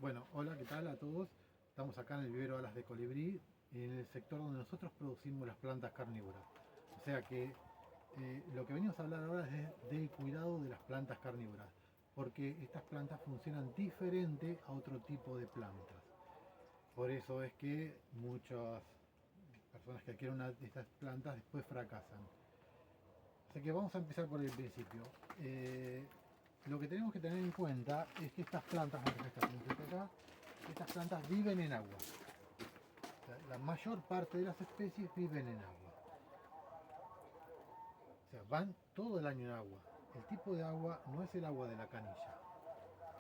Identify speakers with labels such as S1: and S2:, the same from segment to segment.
S1: Bueno, hola, ¿qué tal a todos? Estamos acá en el vivero Alas de Colibrí, en el sector donde nosotros producimos las plantas carnívoras. O sea que lo que venimos a hablar ahora es del cuidado de las plantas carnívoras, porque estas plantas funcionan diferente a otro tipo de plantas. Por eso es que muchas personas que adquieren una de estas plantas después fracasan. Así que vamos a empezar por el principio. Lo que tenemos que tener en cuenta es que estas plantas, estas plantas viven en agua. O sea, la mayor parte de las especies viven en agua. O sea, van todo el año en agua. El tipo de agua no es el agua de la canilla.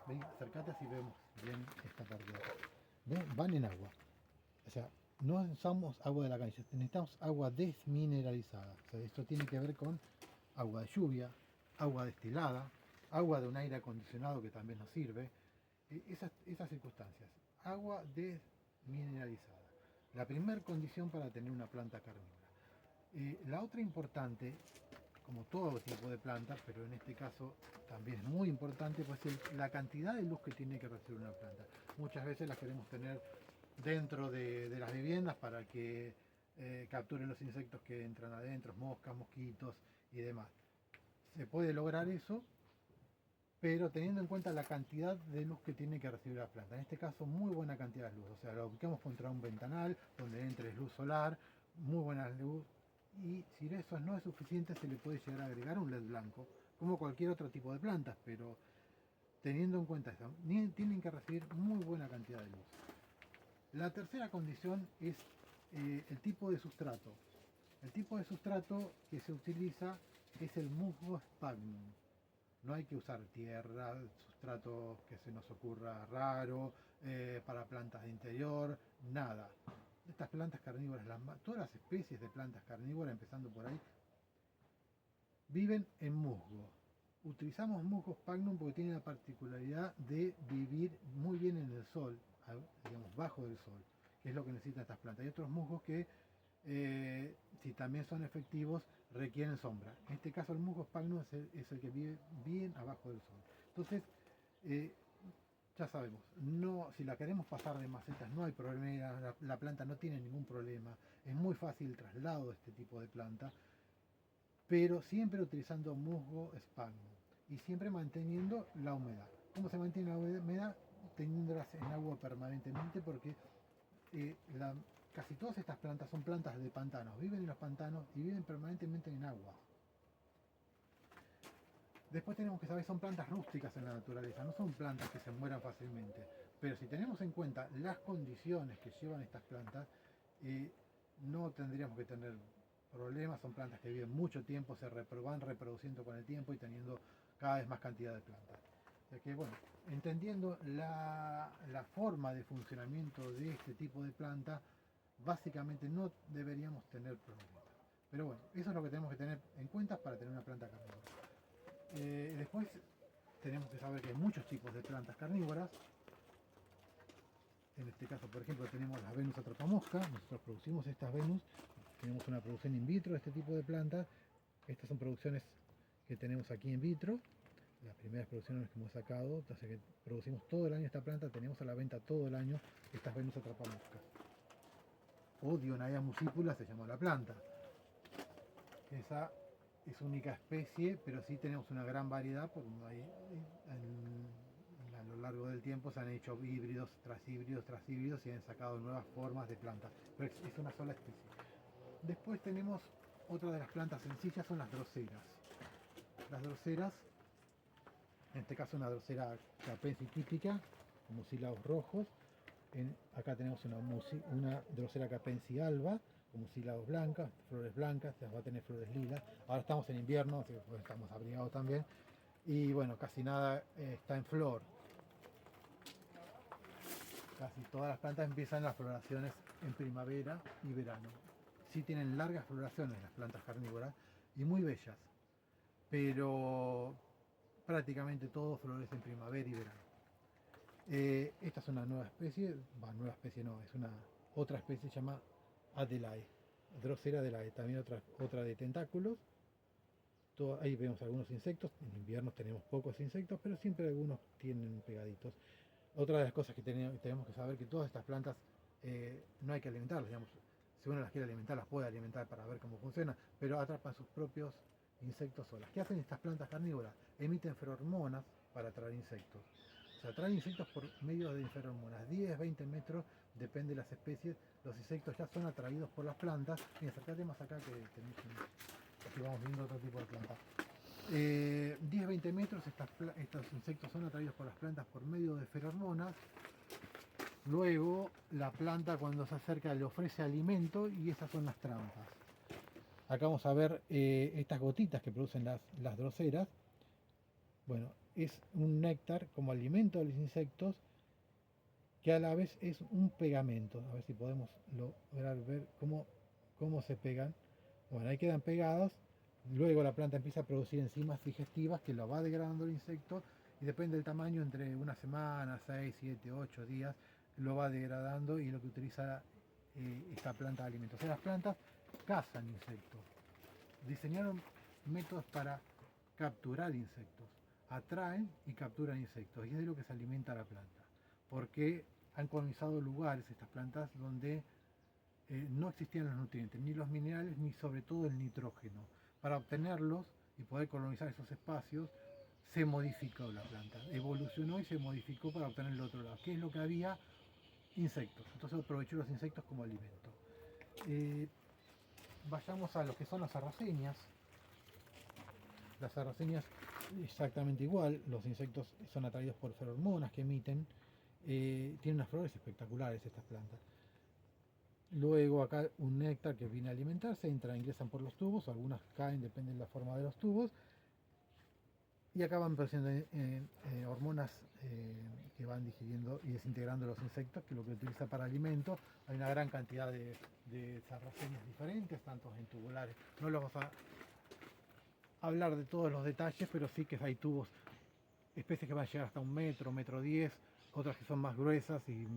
S1: Ven, acercate así vemos bien esta parte de acá. ¿Ven? Van en agua. O sea, no usamos agua de la canilla, necesitamos agua desmineralizada. O sea, esto tiene que ver con agua de lluvia, agua destilada, agua de un aire acondicionado que también nos sirve. Esas circunstancias. Agua desmineralizada. La primera condición para tener una planta carnívora. La otra importante, como todo tipo de plantas, pero en este caso también es muy importante, pues es la cantidad de luz que tiene que recibir una planta. Muchas veces las queremos tener dentro de las viviendas para que capturen los insectos que entran adentro, moscas, mosquitos y demás. Se puede lograr eso, pero teniendo en cuenta la cantidad de luz que tiene que recibir la planta. En este caso, muy buena cantidad de luz. O sea, lo ubicamos contra un ventanal donde entre luz solar, muy buena luz. Y si eso no es suficiente, se le puede llegar a agregar un LED blanco, como cualquier otro tipo de plantas, pero teniendo en cuenta eso, tienen que recibir muy buena cantidad de luz. La tercera condición es el tipo de sustrato. El tipo de sustrato que se utiliza es el musgo sphagnum. No hay que usar tierra, sustrato que se nos ocurra raro, para plantas de interior, nada. Estas plantas carnívoras, todas las especies de plantas carnívoras, empezando por ahí, viven en musgo. Utilizamos musgo sphagnum porque tiene la particularidad de vivir muy bien en el sol, digamos, bajo del sol, que es lo que necesitan estas plantas. Hay otros musgos que, si también son efectivos, requieren sombra. En este caso el musgo sphagnum es el que vive bien abajo del sol. Entonces, eh, ya sabemos, no, si la queremos pasar de macetas no hay problema, la planta no tiene ningún problema, es muy fácil el traslado de este tipo de planta, pero siempre utilizando musgo sphagnum y siempre manteniendo la humedad. ¿Cómo se mantiene la humedad? Teniéndolas en agua permanentemente, porque casi todas estas plantas son plantas de pantanos, viven en los pantanos y viven permanentemente en agua. Después tenemos que saber, son plantas rústicas en la naturaleza, no son plantas que se mueran fácilmente. Pero si tenemos en cuenta las condiciones que llevan estas plantas, no tendríamos que tener problemas. Son plantas que viven mucho tiempo, van reproduciendo con el tiempo y teniendo cada vez más cantidad de plantas. O sea que, bueno, entendiendo la forma de funcionamiento de este tipo de planta, básicamente no deberíamos tener problemas. Pero bueno, eso es lo que tenemos que tener en cuenta para tener una planta carnívora. Después tenemos que saber que hay muchos tipos de plantas carnívoras. En este caso, por ejemplo, tenemos las Venus atrapamosca. Nosotros producimos estas Venus. Tenemos una producción in vitro de este tipo de plantas. Estas son producciones que tenemos aquí in vitro. Las primeras producciones que hemos sacado. Entonces que producimos todo el año esta planta. Tenemos a la venta todo el año estas Venus atrapamoscas. O Dionaea muscipula se llama la planta. Esa es única especie, pero sí tenemos una gran variedad, porque a lo largo del tiempo se han hecho híbridos tras híbridos tras híbridos y han sacado nuevas formas de plantas, pero es una sola especie. Después tenemos otra de las plantas sencillas, son las droseras. Las droseras, en este caso una drosera capense típica, con mucílagos rojos. Acá tenemos una drosera capense alba, con mucílagos blancas, va a tener flores lilas. Ahora estamos en invierno, así que pues, estamos abrigados también. Y bueno, casi nada está en flor. Casi todas las plantas empiezan las floraciones en primavera y verano. Sí tienen largas floraciones las plantas carnívoras y muy bellas, pero prácticamente todo florece en primavera y verano. Esta es una nueva especie, nueva especie no, es una otra especie se llama Adelaide, Drosera Adelaide, también otra de tentáculos. Ahí vemos algunos insectos, en invierno tenemos pocos insectos, pero siempre algunos tienen pegaditos. Otra de las cosas que tenemos que saber que todas estas plantas no hay que alimentarlas, digamos, si uno las quiere alimentar, las puede alimentar para ver cómo funciona, pero atrapan sus propios insectos solas. ¿Qué hacen estas plantas carnívoras? Emiten feromonas para atraer insectos. O sea, atraen insectos por medio de feromonas. 10, 20 metros, depende de las especies. Los insectos ya son atraídos por las plantas. Y acercate más acá que tenés aquí vamos viendo otro tipo de plantas. 10-20 metros, estos insectos son atraídos por las plantas por medio de feromonas. Luego la planta cuando se acerca le ofrece alimento y esas son las trampas. Acá vamos a ver estas gotitas que producen las droseras. Bueno, es un néctar como alimento de los insectos que a la vez es un pegamento. A ver si podemos lograr ver cómo se pegan. Bueno, ahí quedan pegados. Luego la planta empieza a producir enzimas digestivas que lo va degradando el insecto y depende del tamaño, entre una semana, 6, 7, 8 días, lo va degradando y lo que utiliza esta planta de alimentos. O sea, las plantas cazan insectos. Diseñaron métodos para capturar insectos. Atraen y capturan insectos y es de lo que se alimenta la planta. Porque han colonizado lugares, estas plantas, donde no existían los nutrientes, ni los minerales, ni sobre todo el nitrógeno. Para obtenerlos y poder colonizar esos espacios, se modificó la planta, evolucionó y se modificó para obtener el otro lado. ¿Qué es lo que había? Insectos. Entonces aprovechó los insectos como alimento. Vayamos a lo que son las sarraceñas. Las sarraceñas exactamente igual, los insectos son atraídos por feromonas que emiten, tienen unas flores espectaculares estas plantas. Luego acá un néctar que viene a alimentarse, ingresan por los tubos, algunas caen, depende de la forma de los tubos, y acá van produciendo hormonas que van digiriendo y desintegrando los insectos, que es lo que utiliza para alimento. Hay una gran cantidad de sarraceñas diferentes, tanto en tubulares. No los vamos a hablar de todos los detalles, pero sí que hay tubos, especies que van a llegar hasta 1 metro, 1,10 m, otras que son más gruesas y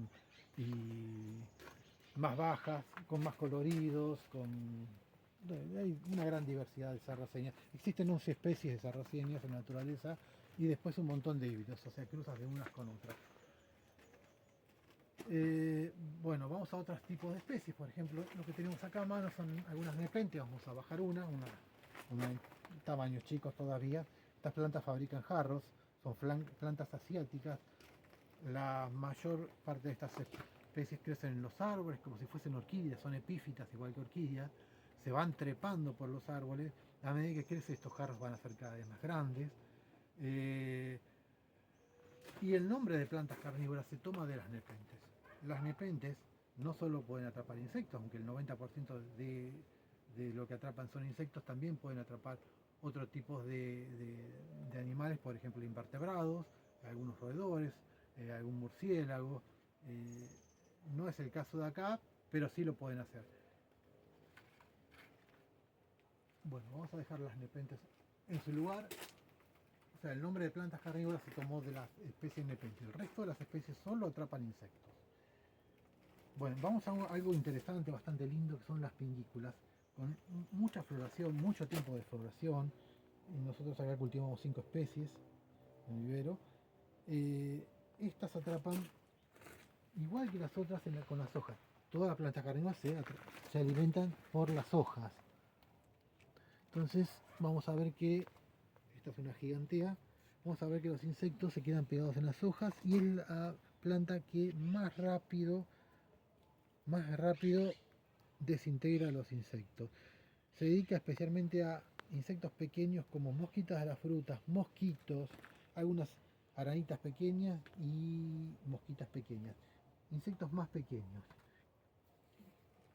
S1: más bajas, con más coloridos, hay una gran diversidad de sarraceñas. Existen 11 especies de sarraceñas en la naturaleza y después un montón de híbridos, o sea, cruzas de unas con otras. Bueno, vamos a otros tipos de especies. Por ejemplo, lo que tenemos acá a mano son algunas nepentes. Vamos a bajar una tamaños chicos todavía. Estas plantas fabrican jarros, son plantas asiáticas. La mayor parte de estas especies crecen en los árboles como si fuesen orquídeas, son epífitas igual que orquídeas. Se van trepando por los árboles. A medida que crecen, estos jarros van a ser cada vez más grandes. Y el nombre de plantas carnívoras se toma de las nepentes. Las nepentes no solo pueden atrapar insectos, aunque el 90% de lo que atrapan son insectos, también pueden atrapar otros tipos de animales, por ejemplo invertebrados, algunos roedores, algún murciélago. No es el caso de acá, pero sí lo pueden hacer. Bueno, vamos a dejar las nepentes en su lugar. O sea, el nombre de plantas carnívoras se tomó de las especies nepentes. El resto de las especies solo atrapan insectos. Bueno, vamos a algo interesante, bastante lindo, que son las pingículas, con mucha floración, mucho tiempo de floración. Nosotros acá cultivamos 5 especies en el vivero. Estas atrapan igual que las otras con las hojas. Todas las plantas carnívoras se alimentan por las hojas. Entonces vamos a ver que, esta es una gigantea, vamos a ver que los insectos se quedan pegados en las hojas y es la planta que más rápido desintegra los insectos. Se dedica especialmente a insectos pequeños como mosquitas de las frutas, mosquitos, algunas arañitas pequeñas y mosquitas pequeñas. Insectos más pequeños.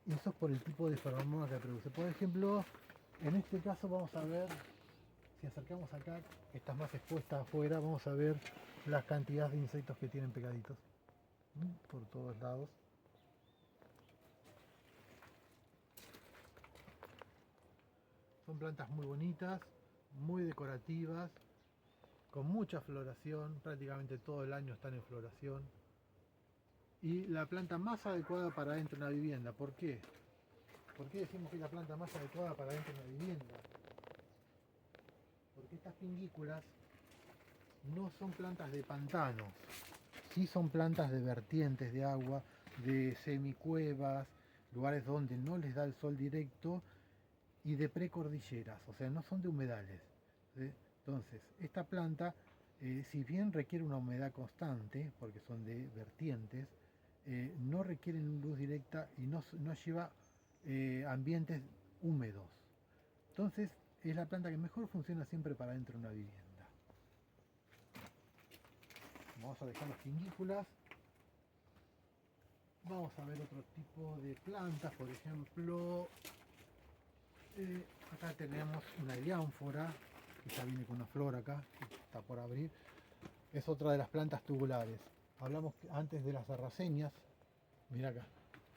S1: Y eso es por el tipo de feromonas que produce. Por ejemplo, en este caso vamos a ver, si acercamos acá, que está más expuesta afuera, vamos a ver la cantidad de insectos que tienen pegaditos por todos lados. Son plantas muy bonitas, muy decorativas, con mucha floración, prácticamente todo el año están en floración. Y la planta más adecuada para dentro de una vivienda. ¿Por qué? ¿Por qué decimos que es la planta más adecuada para dentro de una vivienda? Porque estas pingículas no son plantas de pantano, sí son plantas de vertientes de agua, de semicuevas, lugares donde no les da el sol directo y de precordilleras, o sea, no son de humedales. ¿Sí? Entonces, esta planta, si bien requiere una humedad constante, porque son de vertientes, no requieren luz directa y no lleva ambientes húmedos. Entonces, es la planta que mejor funciona siempre para dentro de una vivienda. Vamos a dejar las piñículas. Vamos a ver otro tipo de plantas, por ejemplo, acá tenemos una heliánfora, que ya viene con una flor acá, que está por abrir. Es otra de las plantas tubulares. Hablamos antes de las sarraceñas. Mira acá,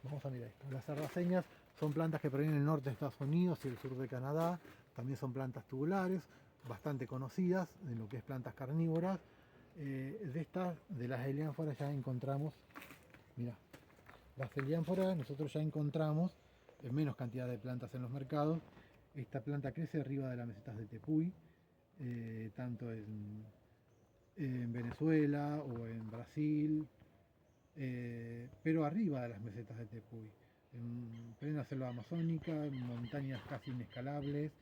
S1: vamos a mirar esto. Las sarraceñas son plantas que provienen del norte de Estados Unidos y el sur de Canadá. También son plantas tubulares, bastante conocidas en lo que es plantas carnívoras. De las heliánforas ya encontramos, mira, las heliánforas nosotros ya encontramos en menos cantidad de plantas en los mercados. Esta planta crece arriba de las mesetas de tepuy, tanto en Venezuela o en Brasil, pero arriba de las mesetas de tepuy, en plena selva amazónica, en montañas casi inescalables,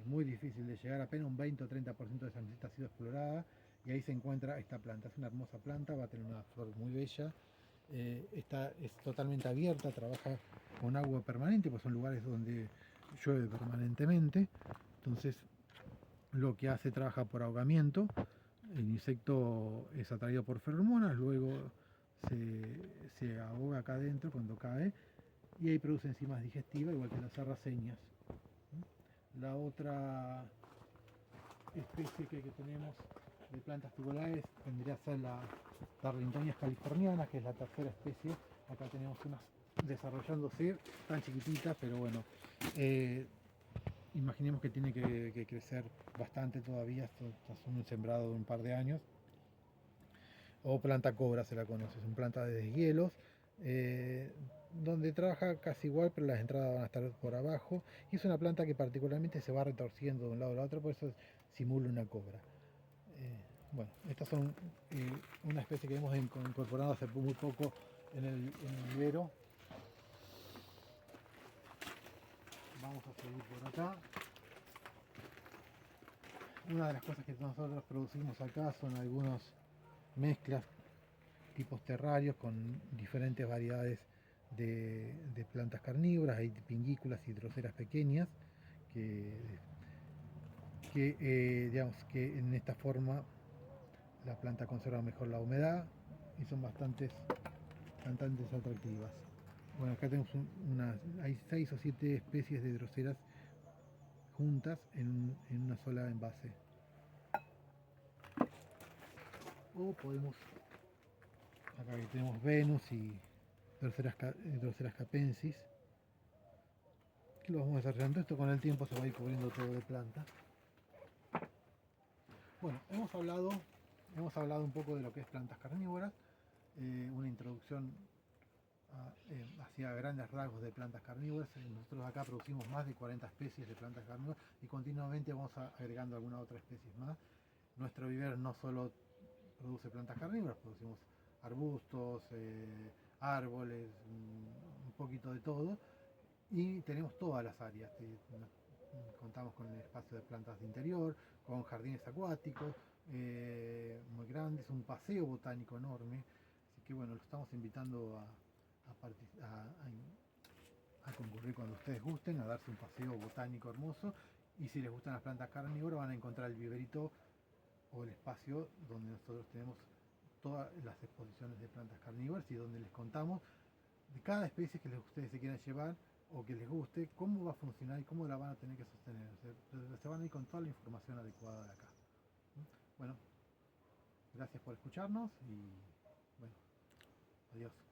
S1: muy difícil de llegar, apenas un 20 o 30% de esa meseta ha sido explorada y ahí se encuentra esta planta. Es una hermosa planta, va a tener una flor muy bella. Esta es totalmente abierta, trabaja con agua permanente, pues son lugares donde llueve permanentemente. Entonces lo que hace, trabaja por ahogamiento. El insecto es atraído por feromonas, luego se ahoga acá adentro cuando cae y ahí produce enzimas digestivas, igual que las sarraceñas. La otra especie que tenemos de plantas tubulares vendría a ser la Darlingtonia californiana, que es la tercera especie. Acá tenemos unas desarrollándose, tan chiquititas, pero bueno, imaginemos que tiene que crecer bastante todavía. Esto es un sembrado de un par de años. O planta cobra se la conoce, son plantas de deshielos, donde trabaja casi igual, pero las entradas van a estar por abajo. Y es una planta que particularmente se va retorciendo de un lado al otro, por eso simula una cobra. Bueno, estas son una especie que hemos incorporado hace muy poco en el vivero. Vamos a seguir por acá. Una de las cosas que nosotros producimos acá son algunas mezclas tipos terrarios con diferentes variedades de plantas carnívoras. Hay pingículas y droseras pequeñas digamos que en esta forma la planta conserva mejor la humedad y son bastante atractivas. Bueno, acá tenemos hay 6 o 7 especies de droseras juntas en una sola envase. O podemos, acá tenemos Venus y Droseras capensis, que lo vamos desarrollando. Esto con el tiempo se va a ir cubriendo todo de planta. Bueno, hemos hablado un poco de lo que es plantas carnívoras, una introducción hacia grandes rasgos de plantas carnívoras. Nosotros acá producimos más de 40 especies de plantas carnívoras y continuamente vamos agregando alguna otra especie más. Nuestro vivero no solo produce plantas carnívoras, producimos arbustos, árboles, un poquito de todo, y tenemos todas las áreas. Contamos con el espacio de plantas de interior, con jardines acuáticos muy grandes, un paseo botánico enorme. Así que bueno, lo estamos invitando a concurrir cuando ustedes gusten, a darse un paseo botánico hermoso. Y si les gustan las plantas carnívoras, van a encontrar el viverito o el espacio donde nosotros tenemos todas las exposiciones de plantas carnívoras y donde les contamos de cada especie que ustedes se quieran llevar o que les guste, cómo va a funcionar y cómo la van a tener que sostener. Se van a ir con toda la información adecuada de acá. Bueno, gracias por escucharnos y bueno, adiós.